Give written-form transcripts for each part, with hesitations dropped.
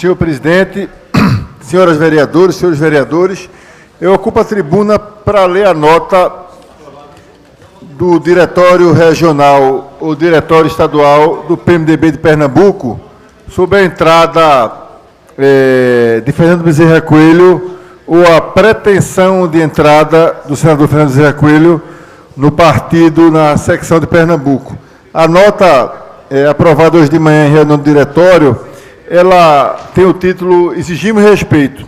Senhor presidente, senhoras vereadoras, senhores vereadores, eu ocupo a tribuna para ler a nota do Diretório Regional, ou Diretório Estadual do PMDB de Pernambuco, sobre a entrada de Fernando Bezerra Coelho, ou a pretensão de entrada do senador Fernando Bezerra Coelho no partido na secção de Pernambuco. A nota aprovada hoje de manhã em reunião do diretório, ela tem o título Exigimos Respeito.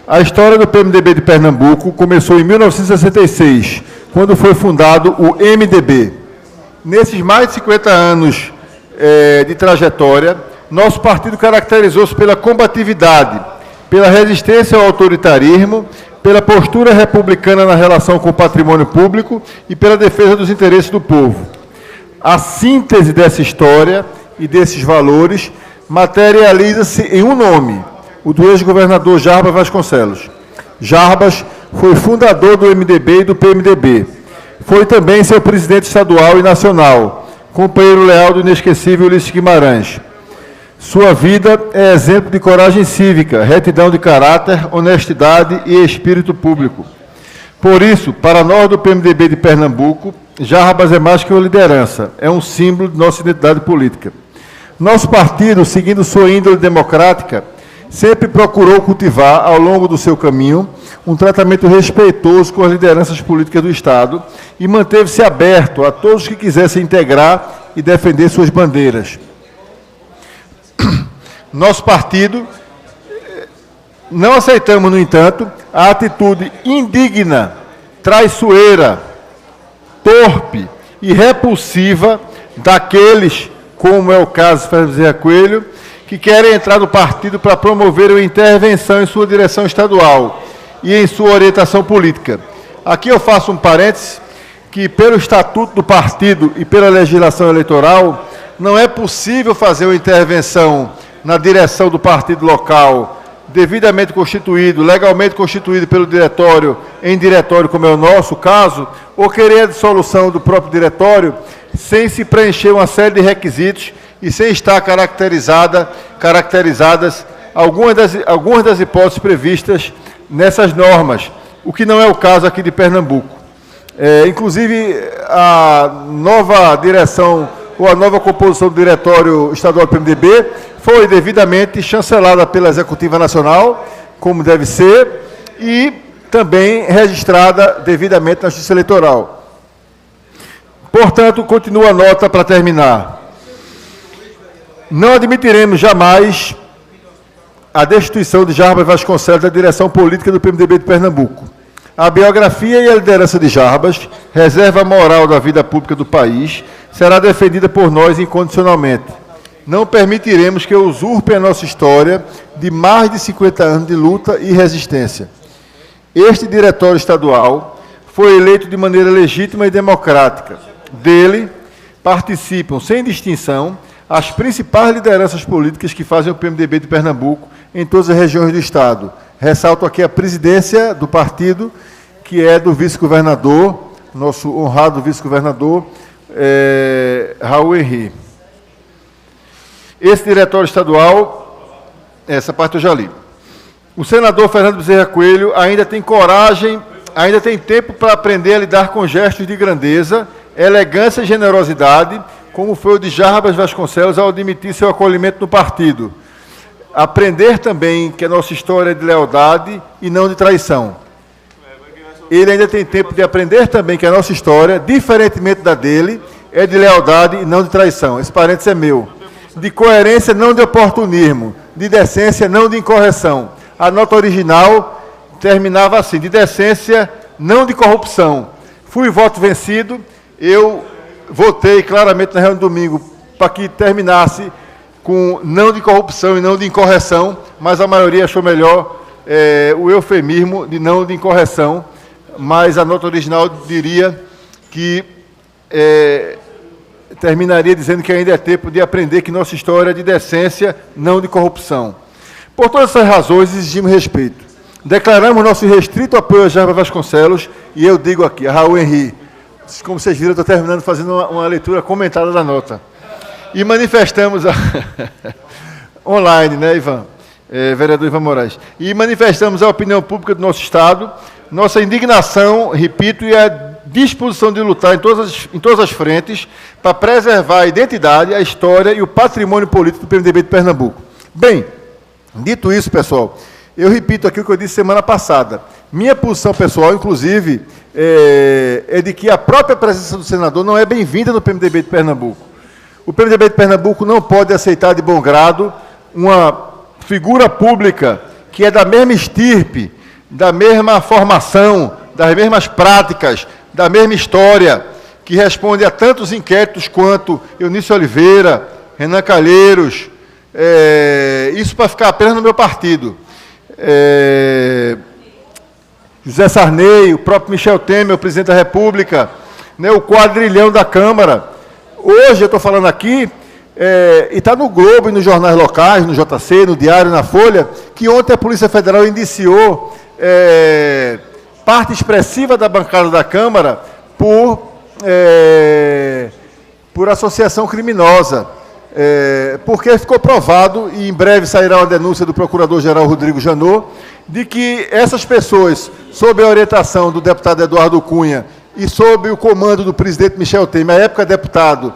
A história do PMDB de Pernambuco começou em 1966, quando foi fundado o MDB. Nesses mais de 50 anos de trajetória, nosso partido caracterizou-se pela combatividade, pela resistência ao autoritarismo, pela postura republicana na relação com o patrimônio público e pela defesa dos interesses do povo. A síntese dessa história e desses valores materializa-se em um nome, o do ex-governador Jarbas Vasconcelos. Jarbas foi fundador do MDB e do PMDB. Foi também seu presidente estadual e nacional, companheiro leal do inesquecível Ulisses Guimarães. Sua vida é exemplo de coragem cívica, retidão de caráter, honestidade e espírito público. Por isso, para nós do PMDB de Pernambuco, Jarbas é mais que uma liderança, é um símbolo de nossa identidade política. Nosso partido, seguindo sua índole democrática, sempre procurou cultivar, ao longo do seu caminho, um tratamento respeitoso com as lideranças políticas do Estado e manteve-se aberto a todos que quisessem integrar e defender suas bandeiras. Nosso partido, não aceitamos, no entanto, a atitude indigna, traiçoeira, torpe e repulsiva daqueles, como é o caso de Fernando Bezerra Coelho, que querem entrar no partido para promover uma intervenção em sua direção estadual e em sua orientação política. Aqui eu faço um parêntese, que pelo estatuto do partido e pela legislação eleitoral, não é possível fazer uma intervenção na direção do partido local, devidamente constituído, legalmente constituído pelo diretório, em diretório, como é o nosso caso, ou querer a dissolução do próprio diretório, sem se preencher uma série de requisitos e sem estar caracterizadas algumas das hipóteses previstas nessas normas, o que não é o caso aqui de Pernambuco. Inclusive, a nova direção ou a nova composição do Diretório Estadual do PMDB foi devidamente chancelada pela Executiva Nacional, como deve ser, e também registrada devidamente na Justiça Eleitoral. Portanto, continua a nota para terminar. Não admitiremos jamais a destituição de Jarbas Vasconcelos da direção política do PMDB de Pernambuco. A biografia e a liderança de Jarbas, reserva moral da vida pública do país, será defendida por nós incondicionalmente. Não permitiremos que usurpem a nossa história de mais de 50 anos de luta e resistência. Este diretório estadual foi eleito de maneira legítima e democrática. Dele participam, sem distinção, as principais lideranças políticas que fazem o PMDB de Pernambuco em todas as regiões do Estado. Ressalto aqui a presidência do partido, que é do vice-governador, nosso honrado vice-governador, Raul Henri. Esse diretório estadual, essa parte eu já li. O senador Fernando Bezerra Coelho ainda tem coragem, ainda tem tempo para aprender a lidar com gestos de grandeza, elegância e generosidade, como foi o de Jarbas Vasconcelos ao admitir seu acolhimento no partido. Aprender também que a nossa história é de lealdade e não de traição. Ele ainda tem tempo de aprender também que a nossa história, diferentemente da dele, é de lealdade e não de traição. Esse parênteses é meu. De coerência, não de oportunismo. De decência, não de incorreção. A nota original terminava assim: de decência, não de corrupção. Fui voto vencido, eu votei claramente na reunião de domingo para que terminasse com não de corrupção e não de incorreção, mas a maioria achou melhor o eufemismo de não de incorreção, mas a nota original diria que terminaria dizendo que ainda é tempo de aprender que nossa história é de decência, não de corrupção. Por todas essas razões, exigimos respeito. Declaramos nosso restrito apoio a Jarbas Vasconcelos, e eu digo aqui, a Raul Henri, como vocês viram, eu estou terminando fazendo uma leitura comentada da nota. E manifestamos online, né, Ivan? Vereador Ivan Moraes. E manifestamos a opinião pública do nosso Estado, nossa indignação, repito, e a disposição de lutar em todas as frentes para preservar a identidade, a história e o patrimônio político do PMDB de Pernambuco. Bem, dito isso, pessoal, eu repito aqui o que eu disse semana passada. Minha posição pessoal, inclusive, é de que a própria presença do senador não é bem-vinda no PMDB de Pernambuco. O PMDB de Pernambuco não pode aceitar de bom grado uma figura pública que é da mesma estirpe, da mesma formação, das mesmas práticas, da mesma história, que responde a tantos inquéritos quanto Eunício Oliveira, Renan Calheiros, isso para ficar apenas no meu partido. José Sarney, o próprio Michel Temer, o presidente da República, né, o quadrilhão da Câmara. Hoje eu estou falando aqui, e está no Globo e nos jornais locais, no JC, no Diário, na Folha, que ontem a Polícia Federal indiciou parte expressiva da bancada da Câmara por associação criminosa. Porque ficou provado, e em breve sairá uma denúncia do Procurador-Geral Rodrigo Janot, de que essas pessoas, sob a orientação do deputado Eduardo Cunha e sob o comando do presidente Michel Temer, à época deputado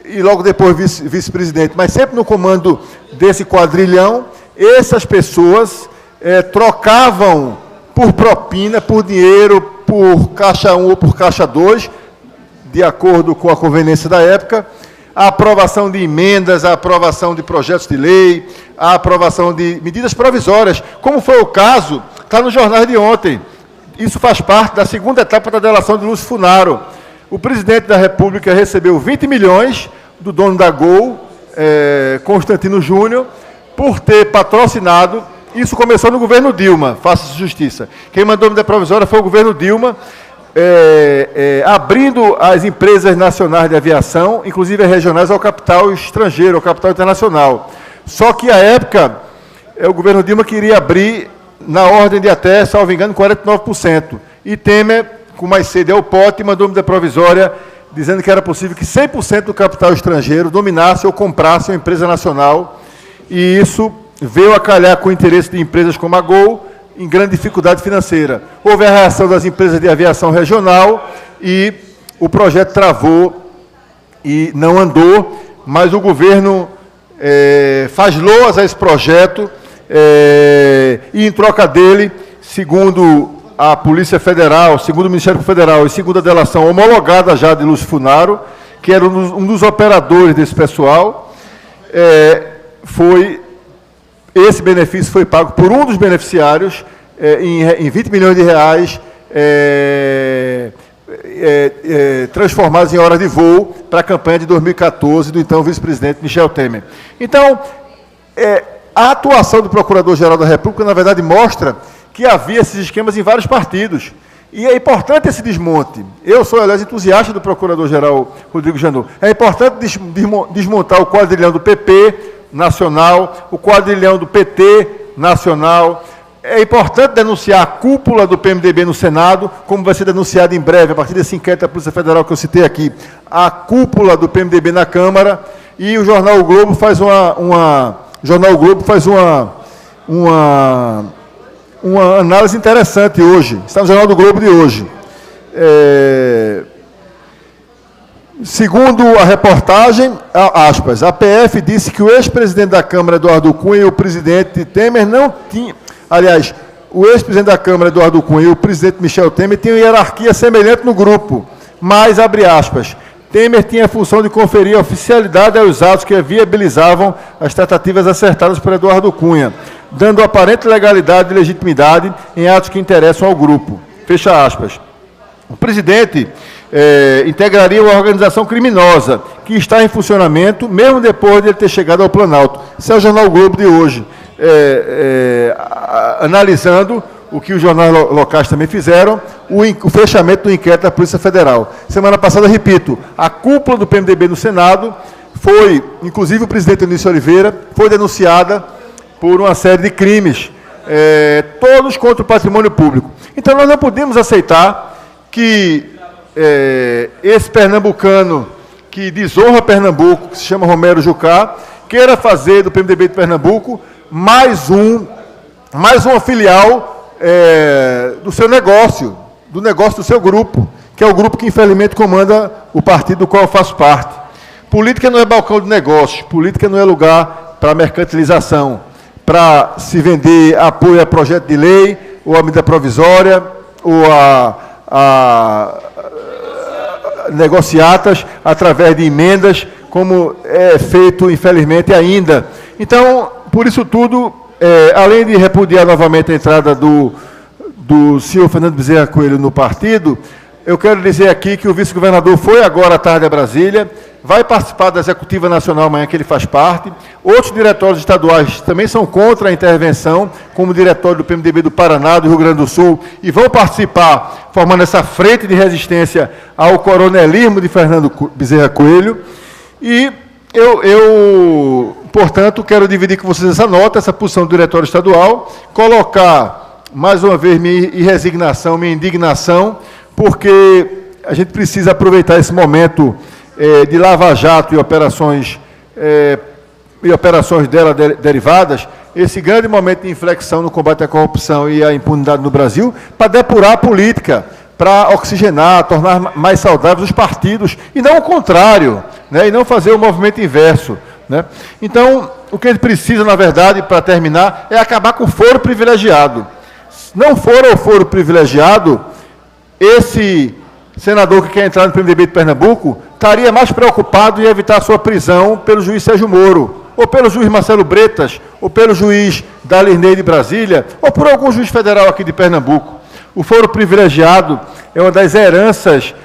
e logo depois vice-presidente, mas sempre no comando desse quadrilhão, essas pessoas trocavam por propina, por dinheiro, por caixa 1 ou por caixa 2, de acordo com a conveniência da época, a aprovação de emendas, a aprovação de projetos de lei, a aprovação de medidas provisórias, como foi o caso, está no jornal de ontem. Isso faz parte da segunda etapa da delação de Lúcio Funaro. O presidente da República recebeu 20 milhões do dono da Gol, Constantino Júnior, por ter patrocinado. Isso começou no governo Dilma, faça-se justiça. Quem mandou medida provisória foi o governo Dilma, abrindo as empresas nacionais de aviação, inclusive as regionais, ao capital estrangeiro, ao capital internacional. Só que, à época, o governo Dilma queria abrir na ordem de até, salvo engano, 49%. E Temer, com mais sede ao pote, mandou medida provisória dizendo que era possível que 100% do capital estrangeiro dominasse ou comprasse uma empresa nacional. E isso veio a calhar com o interesse de empresas como a Gol, em grande dificuldade financeira. Houve a reação das empresas de aviação regional e o projeto travou e não andou, mas o governo faz loas a esse projeto e, em troca dele, segundo a Polícia Federal, segundo o Ministério Federal e segundo a delação homologada já de Lúcio Funaro, que era um dos operadores desse pessoal, esse benefício foi pago por um dos beneficiários em 20 milhões de reais, transformados em horas de voo para a campanha de 2014 do então vice-presidente Michel Temer. Então, a atuação do Procurador-Geral da República, na verdade, mostra que havia esses esquemas em vários partidos. E é importante esse desmonte. Eu sou, aliás, entusiasta do Procurador-Geral Rodrigo Janot. É importante desmontar o quadrilhão do PP nacional, o quadrilhão do PT nacional. É importante denunciar a cúpula do PMDB no Senado, como vai ser denunciado em breve, a partir desse inquérito da Polícia Federal que eu citei aqui, a cúpula do PMDB na Câmara, e o Jornal o Globo faz uma análise interessante hoje. Está no Jornal do Globo de hoje. Segundo a reportagem, aspas, a PF disse que o ex-presidente da Câmara, Eduardo Cunha, e o presidente Temer não tinham... Aliás, o ex-presidente da Câmara, Eduardo Cunha, e o presidente Michel Temer tinham hierarquia semelhante no grupo, mas, abre aspas, Temer tinha a função de conferir oficialidade aos atos que viabilizavam as tratativas acertadas por Eduardo Cunha, dando aparente legalidade e legitimidade em atos que interessam ao grupo. Fecha aspas. O presidente integraria uma organização criminosa que está em funcionamento, mesmo depois de ele ter chegado ao Planalto. Esse é o Jornal Globo de hoje, analisando o que os jornais locais também fizeram, o fechamento do inquérito da Polícia Federal. Semana passada, repito, a cúpula do PMDB no Senado foi, inclusive o presidente Eunício Oliveira, foi denunciada por uma série de crimes, todos contra o patrimônio público. Então, nós não podemos aceitar que esse pernambucano que desonra Pernambuco, que se chama Romero Jucá, queira fazer do PMDB de Pernambuco mais uma filial do seu negócio, do negócio do seu grupo, que é o grupo que, infelizmente, comanda o partido do qual eu faço parte. Política não é balcão de negócios, política não é lugar para mercantilização, para se vender apoio a projeto de lei, ou a medida provisória, ou a negociatas através de emendas, como é feito, infelizmente, ainda. Então, por isso tudo, além de repudiar novamente a entrada do senhor Fernando Bezerra Coelho no partido, eu quero dizer aqui que o vice-governador foi agora à tarde a Brasília, vai participar da Executiva Nacional amanhã, que ele faz parte. Outros diretórios estaduais também são contra a intervenção, como o diretório do PMDB do Paraná, do Rio Grande do Sul, e vão participar, formando essa frente de resistência ao coronelismo de Fernando Bezerra Coelho. E eu, portanto, quero dividir com vocês essa nota, essa posição do diretório estadual, colocar, mais uma vez, minha resignação, minha indignação, porque a gente precisa aproveitar esse momento de lava-jato e operações dela derivadas, esse grande momento de inflexão no combate à corrupção e à impunidade no Brasil, para depurar a política, para oxigenar, tornar mais saudáveis os partidos, e não o contrário, né, e não fazer o movimento inverso. Né? Então, o que a gente precisa, na verdade, para terminar, é acabar com o foro privilegiado. Se não for o foro privilegiado, esse senador que quer entrar no PMDB de Pernambuco estaria mais preocupado em evitar a sua prisão pelo juiz Sérgio Moro, ou pelo juiz Marcelo Bretas, ou pelo juiz Dalinei de Brasília, ou por algum juiz federal aqui de Pernambuco. O foro privilegiado é uma das heranças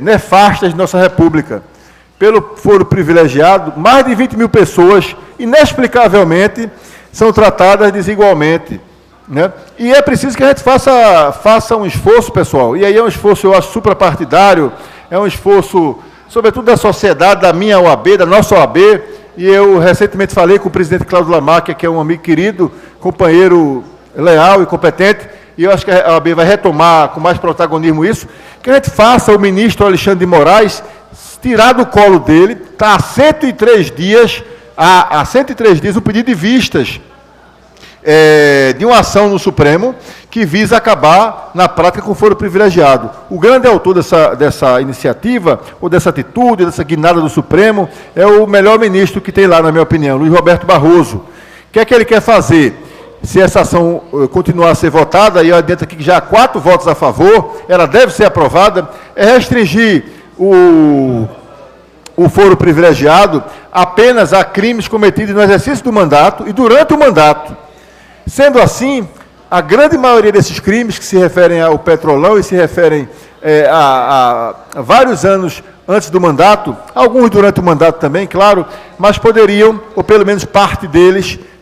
nefastas de nossa República. Pelo foro privilegiado, mais de 20 mil pessoas, inexplicavelmente, são tratadas desigualmente. Né? E é preciso que a gente faça um esforço, pessoal, e aí é um esforço, eu acho, suprapartidário, é um esforço, sobretudo da sociedade, da minha OAB, da nossa OAB, e eu recentemente falei com o presidente Cláudio Lamarca, que é um amigo querido, companheiro leal e competente, e eu acho que a OAB vai retomar com mais protagonismo isso, que a gente faça o ministro Alexandre de Moraes tirar do colo dele, está há 103 dias o pedido de vistas de uma ação no Supremo que visa acabar, na prática, com o foro privilegiado. O grande autor dessa iniciativa, ou dessa atitude, dessa guinada do Supremo, é o melhor ministro que tem lá, na minha opinião, Luiz Roberto Barroso. O que é que ele quer fazer? Se essa ação continuar a ser votada, e eu adianto aqui que já há 4 votos a favor, ela deve ser aprovada, é restringir o foro privilegiado apenas a crimes cometidos no exercício do mandato e durante o mandato. Sendo assim, a grande maioria desses crimes que se referem ao Petrolão e se referem a vários anos antes do mandato, alguns durante o mandato também, claro, mas poderiam, ou pelo menos parte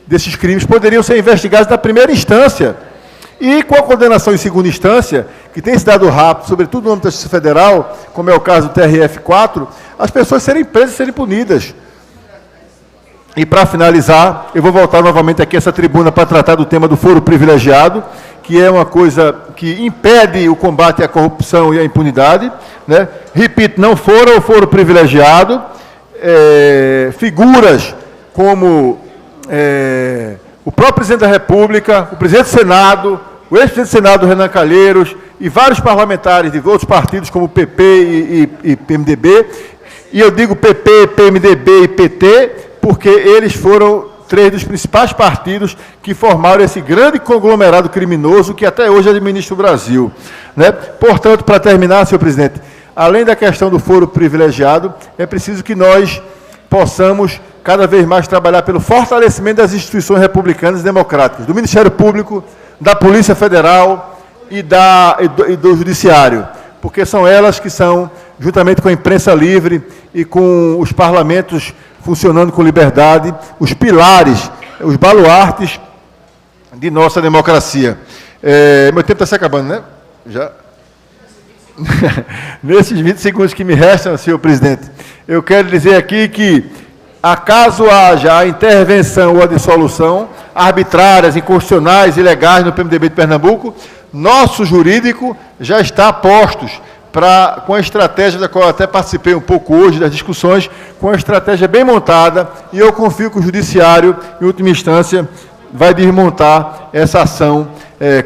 desses crimes, poderiam ser investigados na primeira instância. E com a condenação em segunda instância, que tem se dado rápido, sobretudo no âmbito da Justiça Federal, como é o caso do TRF4, as pessoas serem presas e serem punidas. E, para finalizar, eu vou voltar novamente aqui a essa tribuna para tratar do tema do foro privilegiado, que é uma coisa que impede o combate à corrupção e à impunidade. Né? Repito, não fora o foro privilegiado, figuras como o próprio presidente da República, o presidente do Senado, o ex-presidente do Senado, Renan Calheiros, e vários parlamentares de outros partidos, como PP e PMDB, e eu digo PP, PMDB e PT, porque eles foram 3 dos principais partidos que formaram esse grande conglomerado criminoso que até hoje administra o Brasil. Né? Portanto, para terminar, senhor presidente, além da questão do foro privilegiado, é preciso que nós possamos cada vez mais trabalhar pelo fortalecimento das instituições republicanas e democráticas, do Ministério Público, da Polícia Federal e do Judiciário, porque são elas que são, juntamente com a imprensa livre e com os parlamentos funcionando com liberdade, os pilares, os baluartes de nossa democracia. Meu tempo está se acabando, né? Já. Nesses 20 segundos que me restam, senhor presidente, eu quero dizer aqui que, acaso haja a intervenção ou a dissolução arbitrárias, inconstitucionais, ilegais no PMDB de Pernambuco, nosso jurídico já está a postos com a estratégia da qual eu até participei um pouco hoje das discussões, com a estratégia bem montada, e eu confio que o Judiciário, em última instância, vai desmontar essa ação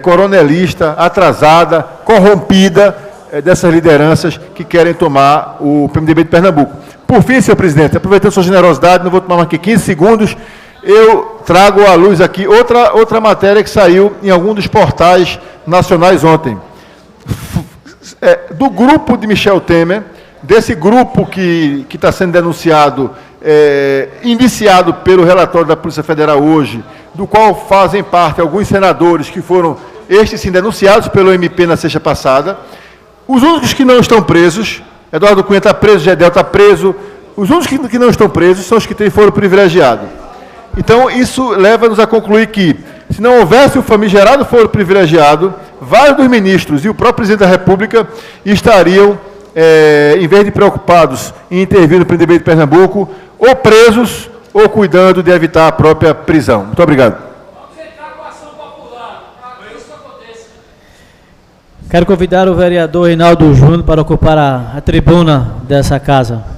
coronelista, atrasada, corrompida, dessas lideranças que querem tomar o PMDB de Pernambuco. Por fim, senhor presidente, aproveitando sua generosidade, não vou tomar mais que 15 segundos, eu trago à luz aqui outra matéria que saiu em algum dos portais nacionais ontem. Do grupo de Michel Temer, desse grupo que está sendo denunciado, indiciado pelo relatório da Polícia Federal hoje, do qual fazem parte alguns senadores que foram, estes sim, denunciados pelo MP na sexta passada. Os únicos que não estão presos, Eduardo Cunha está preso, Gedel está preso, os únicos que não estão presos são os que foram privilegiados. Então, isso leva-nos a concluir que, se não houvesse o famigerado foro privilegiado, vários dos ministros e o próprio presidente da República estariam, em vez de preocupados em intervir no PMDB de Pernambuco, ou presos ou cuidando de evitar a própria prisão. Muito obrigado. Quero convidar o vereador Reinaldo Júnior para ocupar a tribuna dessa casa.